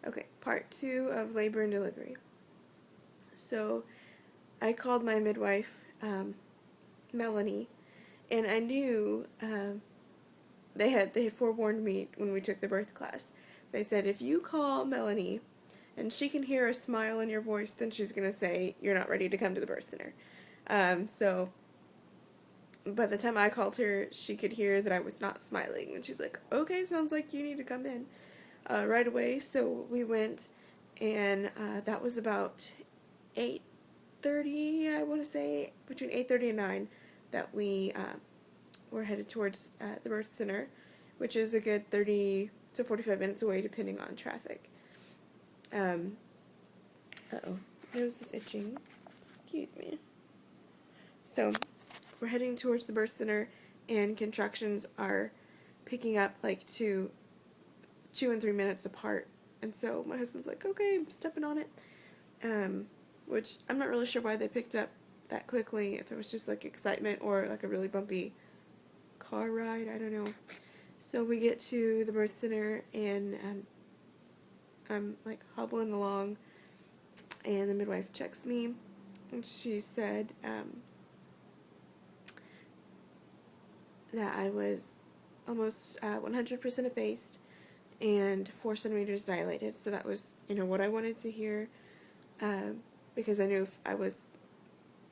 Okay, part 2 of labor and delivery. So I called my midwife, Melanie, and I knew they had forewarned me when we took the birth class. They said if you call Melanie and she can hear a smile in your voice, then she's gonna say you're not ready to come to the birth center. So by the time I called her, she could hear that I was not smiling, and she's like, "Okay, sounds like you need to come in right away." So we went, and that was about 8:30. I want to say between 8:30 and 9 that we were headed towards the birth center, which is a good 30 to 45 minutes away, depending on traffic. Uh-oh, nose is itching. Excuse me. So we're heading towards the birth center, and contractions are picking up like 2 and 3 minutes apart. And so my husband's like, "Okay, I'm stepping on it," which I'm not really sure why they picked up that quickly. If it was just like excitement or like a really bumpy car ride, I don't know. So we get to the birth center, and I'm like hobbling along, and the midwife checks me, and she said that I was almost 100% effaced and 4 centimeters dilated. So that was, what I wanted to hear, because I knew if I was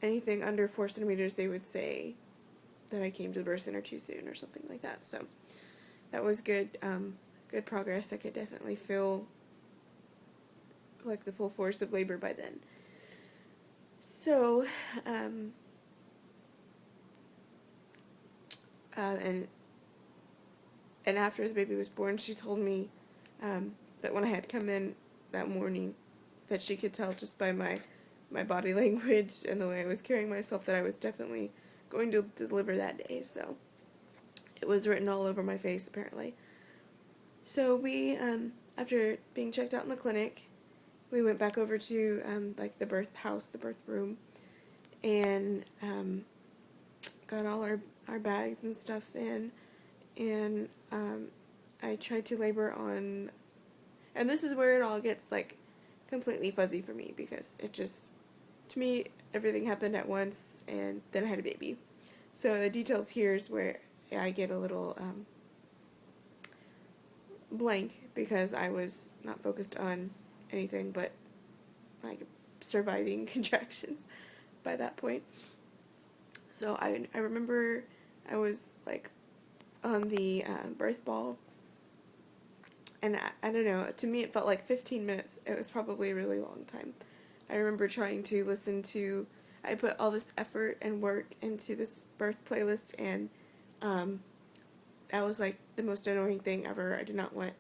anything under 4 centimeters, they would say that I came to the birth center too soon or something like that. So that was good, good progress. I could definitely feel like the full force of labor by then. So, and after the baby was born, she told me that when I had come in that morning, that she could tell just by my body language and the way I was carrying myself that I was definitely going to deliver that day. So it was written all over my face, apparently. So we, after being checked out in the clinic, we went back over to like the birth house, the birth room, and got all our bags and stuff in, and I tried to labor on, and this is where it all gets like completely fuzzy for me, because it just, to me, everything happened at once, and then I had a baby. So the details here is where I get a little blank, because I was not focused on anything but like surviving contractions by that point. So I remember I was like on the birth ball, and I don't know, to me it felt like 15 minutes. It was probably a really long time. I remember trying to listen to, I put all this effort and work into this birth playlist, and that was like the most annoying thing ever. I did not want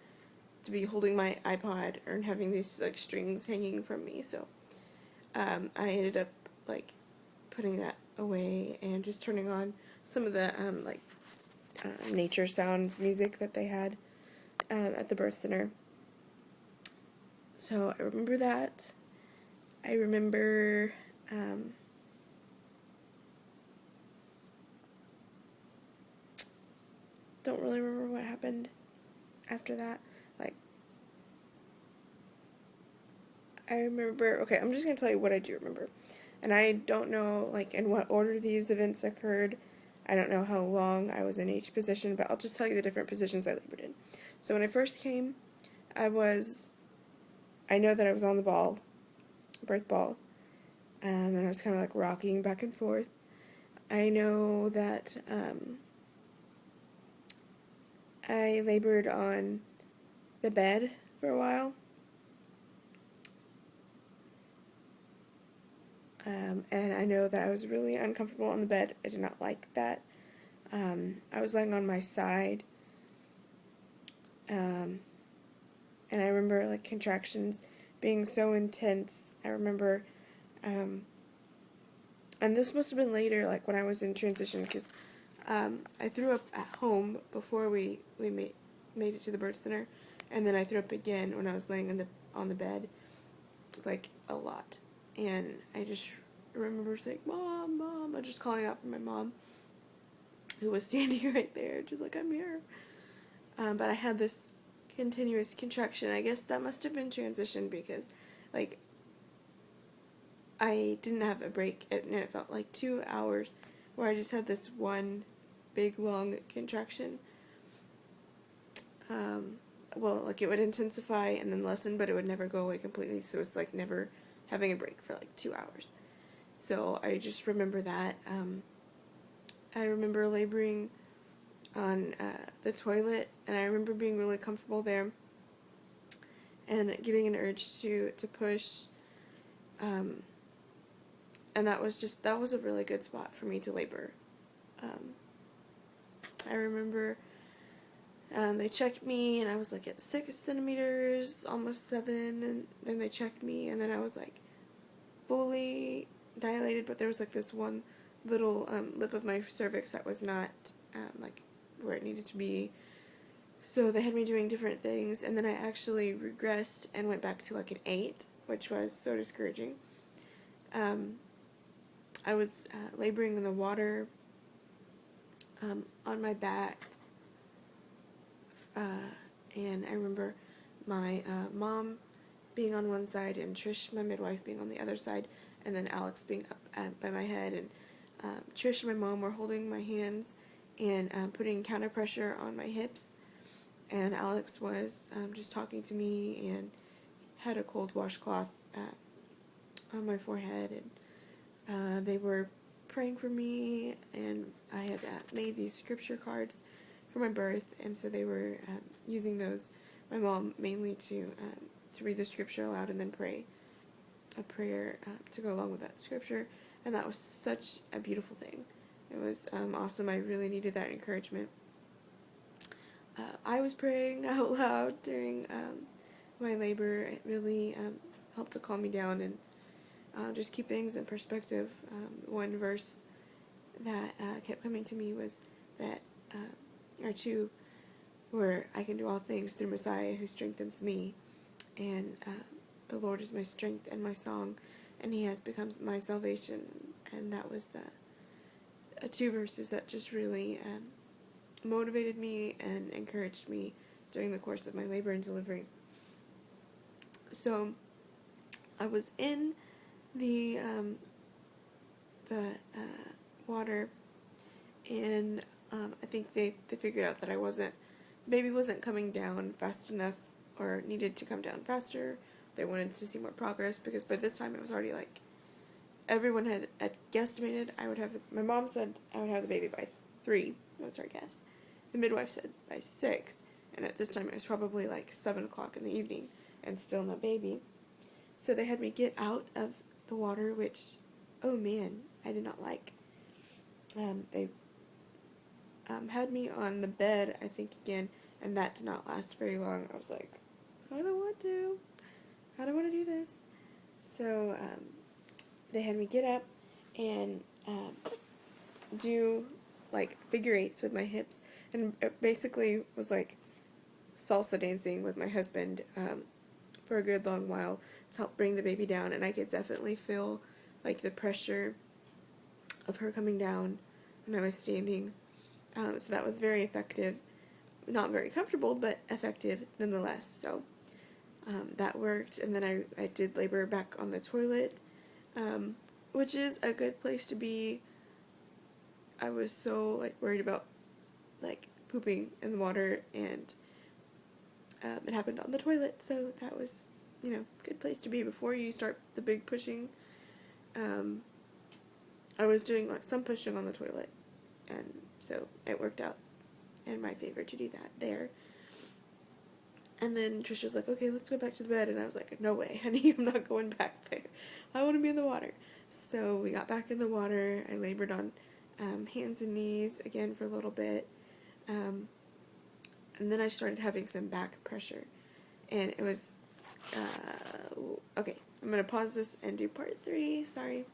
to be holding my iPod or having these like strings hanging from me, so I ended up like putting that away and just turning on some of the nature sounds music that they had at the birth center. So I remember that. I remember don't really remember what happened after that. Like, I remember, okay, I'm just going to tell you what I do remember. And I don't know, like, in what order these events occurred. I don't know how long I was in each position, but I'll just tell you the different positions I labored in. So when I first came, I know that I was on the ball, birth ball, and I was kind of like rocking back and forth. I know that I labored on the bed for a while. And I know that I was really uncomfortable on the bed. I did not like that. I was laying on my side. And I remember like contractions being so intense. I remember, and this must have been later, like when I was in transition, because I threw up at home before we made it to the birth center, and then I threw up again when I was laying on the bed, like a lot. And I just remember saying, "Mom, Mom," I'm just calling out for my mom, who was standing right there, just like, "I'm here." But I had this continuous contraction. I guess that must have been transition because, like, I didn't have a break, and it felt like 2 hours where I just had this one big, long contraction. Well, like, it would intensify and then lessen, but it would never go away completely, so it's like never having a break for like 2 hours. So I just remember that. I remember laboring on the toilet, and I remember being really comfortable there and getting an urge to push. And that was a really good spot for me to labor. I remember they checked me, and I was like at 6 centimeters, almost 7, and then they checked me, and then I was like fully dilated, but there was like this one little lip of my cervix that was not like where it needed to be. So they had me doing different things, and then I actually regressed and went back to like an 8, which was so discouraging. I was laboring in the water on my back, and I remember my mom being on one side and Trish, my midwife, being on the other side, and then Alex being up by my head, and Trish and my mom were holding my hands and putting counter pressure on my hips, and Alex was just talking to me and had a cold washcloth on my forehead, and they were praying for me, and I had made these scripture cards for my birth, and so they were using those, my mom mainly to read the scripture aloud and then pray a prayer to go along with that scripture, and that was such a beautiful thing. It was awesome. I really needed that encouragement. I was praying out loud during my labor. It really helped to calm me down and just keep things in perspective. One verse that kept coming to me was that, or two, where I can do all things through Messiah who strengthens me, and the Lord is my strength and my song, and He has become my salvation. And that was 2 verses that just really motivated me and encouraged me during the course of my labor and delivery. So I was in the water, and I think they figured out that the baby wasn't coming down fast enough, or needed to come down faster. They wanted to see more progress, because by this time it was already like, everyone had guesstimated my mom said I would have the baby by 3, was her guess. The midwife said by 6, and at this time it was probably like 7 o'clock in the evening, and still no baby. So they had me get out of the water, which, oh man, I did not like. They had me on the bed, I think, again, and that did not last very long. I was like, I don't want to do this. So they had me get up and do like figure 8s with my hips, and it basically was like salsa dancing with my husband for a good long while to help bring the baby down, and I could definitely feel like the pressure of her coming down when I was standing. So that was very effective. Not very comfortable, but effective nonetheless. So that worked, and then I did labor back on the toilet, which is a good place to be. I was so like worried about like pooping in the water, and it happened on the toilet, so that was, good place to be before you start the big pushing. I was doing like some pushing on the toilet, and so it worked out in my favor to do that there. And then Trisha was like, okay, let's go back to the bed, and I was like, no way, honey, I'm not going back there. I want to be in the water. So we got back in the water. I labored on hands and knees again for a little bit, and then I started having some back pressure, and it was, okay, I'm going to pause this and do part 3, sorry.